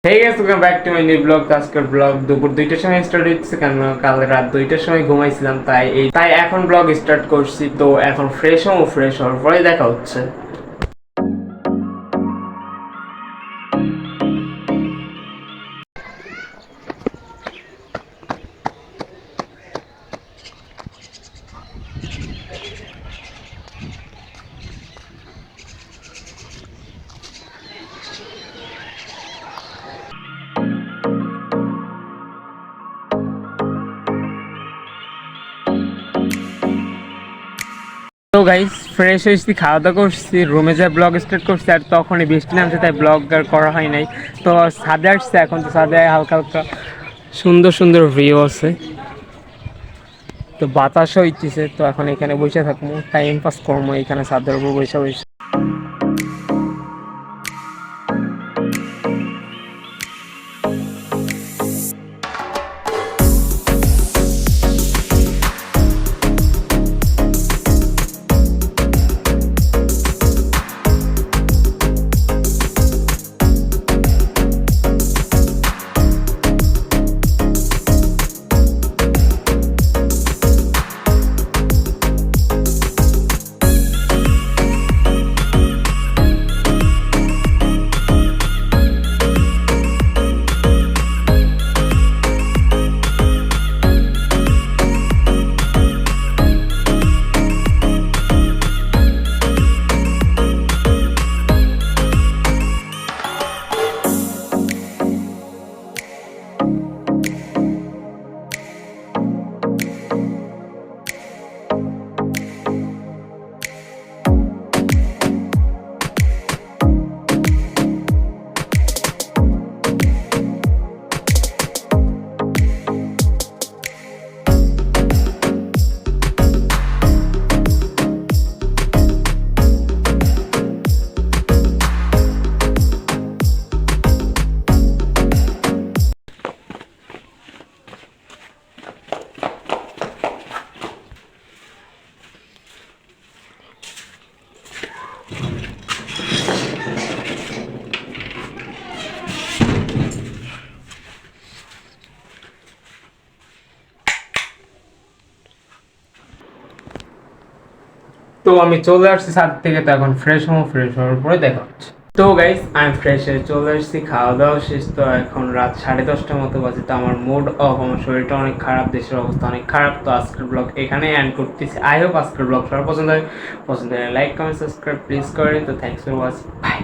Hey guys, welcome back to my new vlog. আজকের blog দুপুর 2টার সময় স্টার্ট হচ্ছে, কারণ কাল রাত 2টার সময় ঘুমাইছিলাম, তাই এখন ব্লগ স্টার্ট করছি। তো এখন ফ্রেশ হওয়ার পরে দেখা হচ্ছে। তো গাইস, ফ্রেশ হয়েছি, খাওয়া দাওয়া করছি, রুমে যা ব্লগ স্টার্ট করছি, আর তখনই বৃষ্টি নামছে, তাই ব্লগ আর করা হয় নাই। তো ছাদে আসছে, এখন তো ছাদে হালকা হালকা সুন্দর সুন্দর ভিউ আছে, তো বাতাসও হইতেছে। তো এখন এখানে বসে থাকবো, টাইম পাস করবো এখানে ছাদের উপর বসে বসে। তো আমি চলে আসছি ছাদ থেকে, তো এখন ফ্রেশ হওয়ার পরে দেখা হচ্ছে। তো গাইস, আমি ফ্রেশ হয়ে চলে আসছি, খাওয়া দাওয়া শেষ। তো এখন রাত 10:30টার মতো বাজে। তো আমার মুড অফ, আমার শরীরটা অনেক খারাপ, দেশের অবস্থা অনেক খারাপ। তো আজকের ব্লগ এখানেই এন্ড করতেছি। আই হোপ আজকের ব্লগ সবার পছন্দ হয়। লাইক, কমেন্ট, সাবস্ক্রাইব প্লিজ করে। তো থ্যাংকস ফর ওয়াচিং, বাই।